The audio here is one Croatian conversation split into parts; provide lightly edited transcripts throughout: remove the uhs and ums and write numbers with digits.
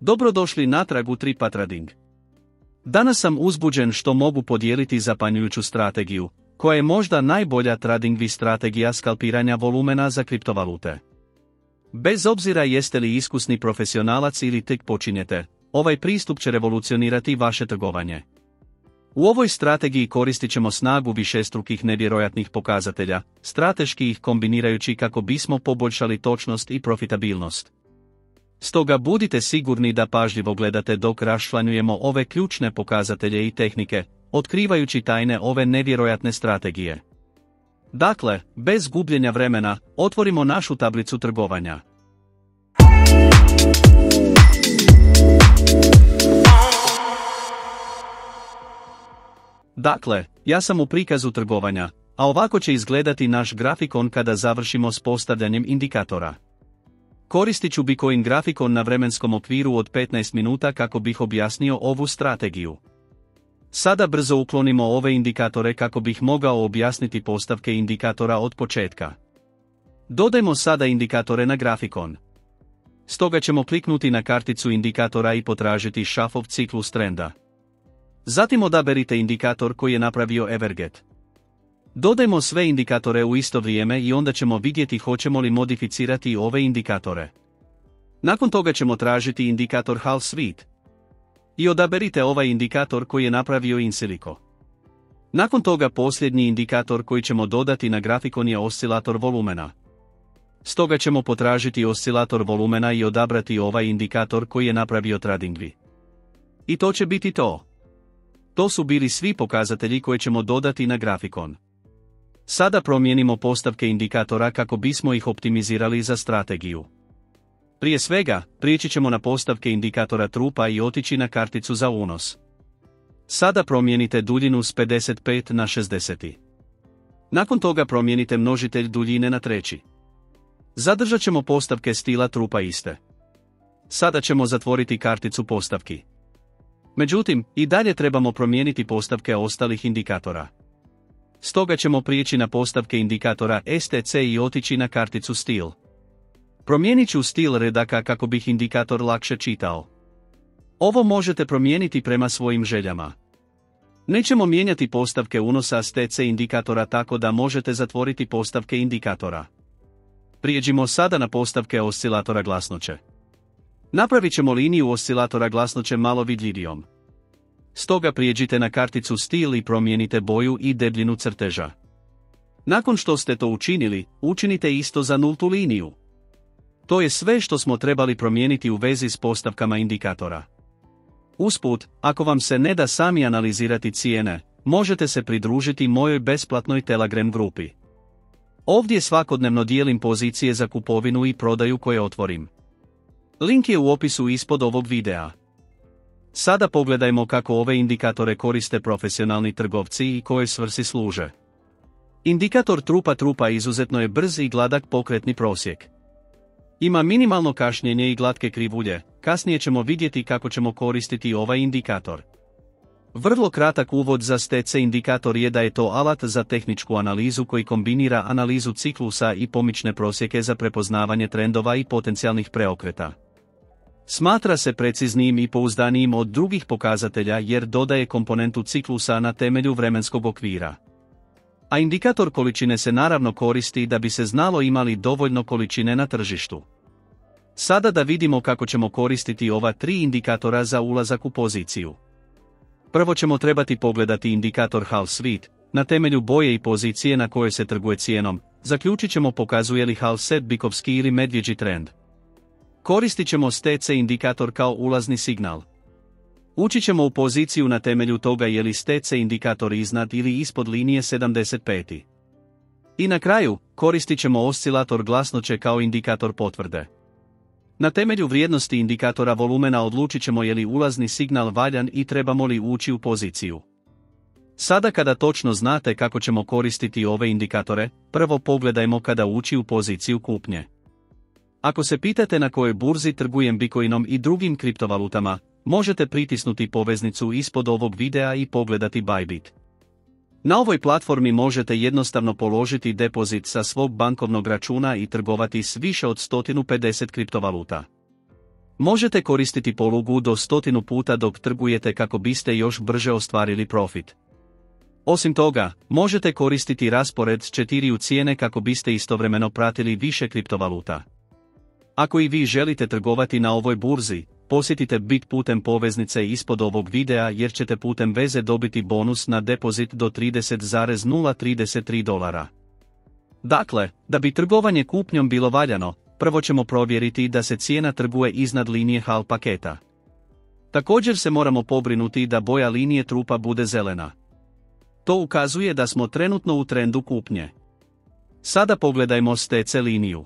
Dobrodošli natrag u Tripa Trading. Danas sam uzbuđen što mogu podijeliti zapanjujuću strategiju, koja je možda najbolja trading strategija skalpiranja volumena za kriptovalute. Bez obzira jeste li iskusni profesionalac ili tek počinjete, ovaj pristup će revolucionirati vaše trgovanje. U ovoj strategiji koristit ćemo snagu višestrukih nevjerojatnih pokazatelja, strateški ih kombinirajući kako bismo poboljšali točnost i profitabilnost. Stoga budite sigurni da pažljivo gledate dok raščlanjujemo ove ključne pokazatelje i tehnike, otkrivajući tajne ove nevjerojatne strategije. Dakle, bez gubljenja vremena, otvorimo našu tablicu trgovanja. Dakle, ja sam u prikazu trgovanja, a ovako će izgledati naš grafikon kada završimo s postavljanjem indikatora. Koristit ću Bitcoin grafikon na vremenskom okviru od 15 minuta kako bih objasnio ovu strategiju. Sada brzo uklonimo ove indikatore kako bih mogao objasniti postavke indikatora od početka. Dodajmo sada indikatore na grafikon. Stoga ćemo kliknuti na karticu indikatora i potražiti šafov ciklus trenda. Zatim odaberite indikator koji je napravio Everget. Dodajmo sve indikatore u isto vrijeme i onda ćemo vidjeti hoćemo li modificirati ove indikatore. Nakon toga ćemo tražiti indikator Half Sweet. I odaberite ovaj indikator koji je napravio Insilico. Nakon toga posljednji indikator koji ćemo dodati na grafikon je oscilator volumena. Stoga ćemo potražiti oscilator volumena i odabrati ovaj indikator koji je napravio TradingView. I to će biti to. To su bili svi pokazatelji koje ćemo dodati na grafikon. Sada promijenimo postavke indikatora kako bismo ih optimizirali za strategiju. Prije svega, prijeći ćemo na postavke indikatora trupa i otići na karticu za unos. Sada promijenite duljinu s 55 na 60. Nakon toga promijenite množitelj duljine na 3. Zadržat ćemo postavke stila trupa iste. Sada ćemo zatvoriti karticu postavki. Međutim, i dalje trebamo promijeniti postavke ostalih indikatora. Stoga ćemo prijeći na postavke indikatora STC i otići na karticu stil. Promijenit ću stil redaka kako bih indikator lakše čitao. Ovo možete promijeniti prema svojim željama. Nećemo mijenjati postavke unosa STC indikatora tako da možete zatvoriti postavke indikatora. Prijeđimo sada na postavke oscilatora glasnoće. Napravit ćemo liniju oscilatora glasnoće malo vidljivijom. Stoga prijeđite na karticu stil i promijenite boju i debljinu crteža. Nakon što ste to učinili, učinite isto za nultu liniju. To je sve što smo trebali promijeniti u vezi s postavkama indikatora. Usput, ako vam se ne da sami analizirati cijene, možete se pridružiti mojoj besplatnoj Telegram grupi. Ovdje svakodnevno dijelim pozicije za kupovinu i prodaju koje otvorim. Link je u opisu ispod ovog videa. Sada pogledajmo kako ove indikatore koriste profesionalni trgovci i koje svrsi služe. Indikator trupa izuzetno je brz i gladak pokretni prosjek. Ima minimalno kašnjenje i glatke krivulje, kasnije ćemo vidjeti kako ćemo koristiti ovaj indikator. Vrlo kratak uvod za STC indikator je da je to alat za tehničku analizu koji kombinira analizu ciklusa i pomične prosjeke za prepoznavanje trendova i potencijalnih preokreta. Smatra se preciznijim i pouzdanijim od drugih pokazatelja jer dodaje komponentu ciklusa na temelju vremenskog okvira. A indikator količine se naravno koristi da bi se znalo imali dovoljno količine na tržištu. Sada da vidimo kako ćemo koristiti ova 3 indikatora za ulazak u poziciju. Prvo ćemo trebati pogledati indikator Half Sweet, na temelju boje i pozicije na kojoj se trguje cijenom, zaključit ćemo pokazuje li half set bikovski ili medvjeđi trend. Koristit ćemo STC indikator kao ulazni signal. Ući ćemo u poziciju na temelju toga je li STC indikator iznad ili ispod linije 75. I na kraju, koristit ćemo oscilator glasnoće kao indikator potvrde. Na temelju vrijednosti indikatora volumena odlučit ćemo je li ulazni signal valjan i trebamo li ući u poziciju. Sada kada točno znate kako ćemo koristiti ove indikatore, prvo pogledajmo kada ući u poziciju kupnje. Ako se pitate na kojoj burzi trgujem Bitcoinom i drugim kriptovalutama, možete pritisnuti poveznicu ispod ovog videa i pogledati Bybit. Na ovoj platformi možete jednostavno položiti depozit sa svog bankovnog računa i trgovati s više od 150 kriptovaluta. Možete koristiti polugu do 100 puta dok trgujete kako biste još brže ostvarili profit. Osim toga, možete koristiti raspored s 4 cijene kako biste istovremeno pratili više kriptovaluta. Ako i vi želite trgovati na ovoj burzi, posjetite BIT putem poveznice ispod ovog videa jer ćete putem veze dobiti bonus na depozit do $30,033. Dakle, da bi trgovanje kupnjom bilo valjano, prvo ćemo provjeriti da se cijena trguje iznad linije HAL paketa. Također se moramo pobrinuti da boja linije trupa bude zelena. To ukazuje da smo trenutno u trendu kupnje. Sada pogledajmo STC liniju.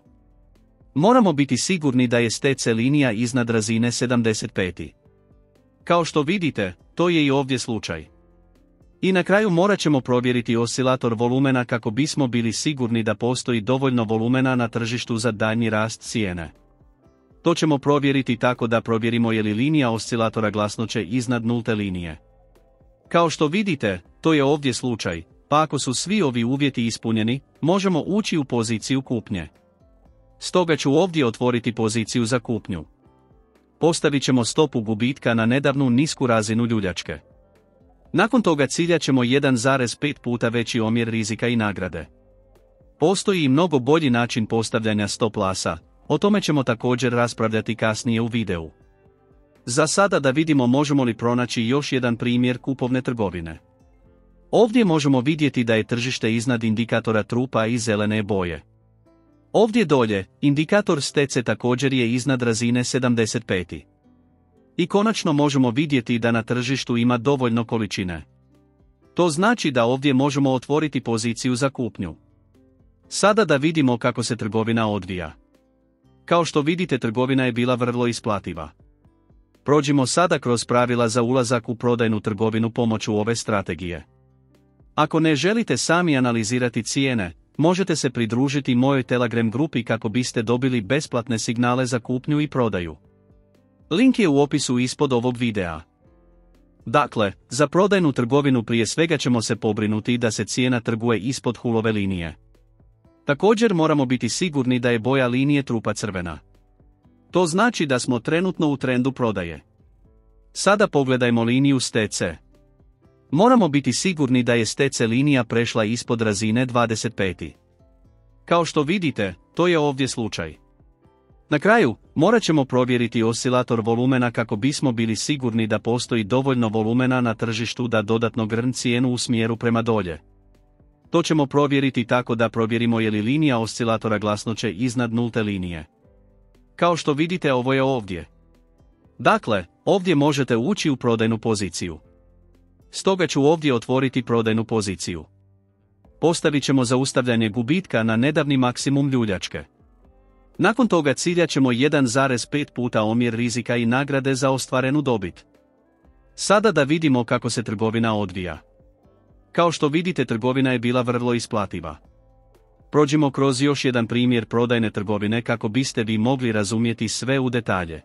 Moramo biti sigurni da je STC linija iznad razine 75. Kao što vidite, to je i ovdje slučaj. I na kraju morat ćemo provjeriti oscilator volumena kako bismo bili sigurni da postoji dovoljno volumena na tržištu za daljnji rast cijene. To ćemo provjeriti tako da provjerimo je li linija oscilatora glasnoće iznad nulte linije. Kao što vidite, to je ovdje slučaj, pa ako su svi ovi uvjeti ispunjeni, možemo ući u poziciju kupnje. Stoga ću ovdje otvoriti poziciju za kupnju. Postavit ćemo stopu gubitka na nedavnu nisku razinu ljuljačke. Nakon toga ciljat ćemo 1,5 puta veći omjer rizika i nagrade. Postoji i mnogo bolji način postavljanja stop lossa, o tome ćemo također raspravljati kasnije u videu. Za sada da vidimo možemo li pronaći još jedan primjer kupovne trgovine. Ovdje možemo vidjeti da je tržište iznad indikatora trupa i zelene boje. Ovdje dolje, indikator STC također je iznad razine 75. I konačno možemo vidjeti da na tržištu ima dovoljno količine. To znači da ovdje možemo otvoriti poziciju za kupnju. Sada da vidimo kako se trgovina odvija. Kao što vidite, trgovina je bila vrlo isplativa. Prođimo sada kroz pravila za ulazak u prodajnu trgovinu pomoću ove strategije. Ako ne želite sami analizirati cijene, možete se pridružiti mojoj Telegram grupi kako biste dobili besplatne signale za kupnju i prodaju. Link je u opisu ispod ovog videa. Dakle, za prodajnu trgovinu prije svega ćemo se pobrinuti da se cijena trguje ispod HUL-ove linije. Također moramo biti sigurni da je boja linije trupa crvena. To znači da smo trenutno u trendu prodaje. Sada pogledajmo liniju STC. Moramo biti sigurni da je STC linija prešla ispod razine 25. Kao što vidite, to je ovdje slučaj. Na kraju, morat ćemo provjeriti oscilator volumena kako bismo bili sigurni da postoji dovoljno volumena na tržištu da dodatno grn cijenu u smjeru prema dolje. To ćemo provjeriti tako da provjerimo je li linija oscilatora glasnoće iznad nulte linije. Kao što vidite, ovo je ovdje. Dakle, ovdje možete ući u prodajnu poziciju. Stoga ću ovdje otvoriti prodajnu poziciju. Postavit ćemo zaustavljanje gubitka na nedavni maksimum ljuljačke. Nakon toga ciljat ćemo 1,5 puta omjer rizika i nagrade za ostvarenu dobit. Sada da vidimo kako se trgovina odvija. Kao što vidite, trgovina je bila vrlo isplativa. Prođimo kroz još jedan primjer prodajne trgovine kako biste vi mogli razumjeti sve u detalje.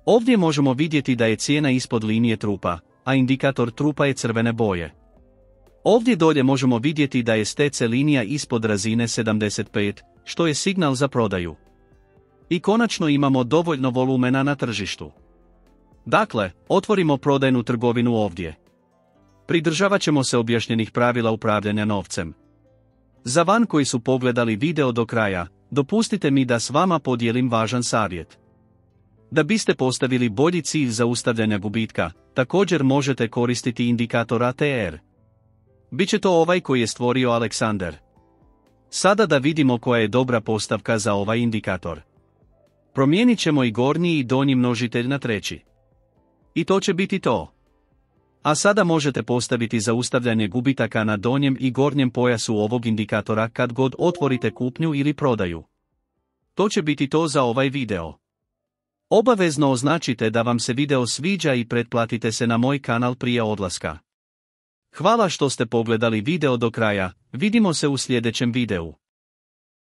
Ovdje možemo vidjeti da je cijena ispod linije trupa, a indikator trupa je crvene boje. Ovdje dolje možemo vidjeti da je STC linija ispod razine 75, što je signal za prodaju. I konačno imamo dovoljno volumena na tržištu. Dakle, otvorimo prodajnu trgovinu ovdje. Pridržavat ćemo se objašnjenih pravila upravljanja novcem. Za van koji su pogledali video do kraja, dopustite mi da s vama podijelim važan savjet. Da biste postavili bolji cilj zaustavljanja gubitka, također možete koristiti indikator ATR. Biće to ovaj koji je stvorio Aleksander. Sada da vidimo koja je dobra postavka za ovaj indikator. Promijenit ćemo i gornji i donji množitelj na treći. I to će biti to. A sada možete postaviti zaustavljanje gubitaka na donjem i gornjem pojasu ovog indikatora kad god otvorite kupnju ili prodaju. To će biti to za ovaj video. Obavezno označite da vam se video sviđa i pretplatite se na moj kanal prije odlaska. Hvala što ste pogledali video do kraja, vidimo se u sljedećem videu.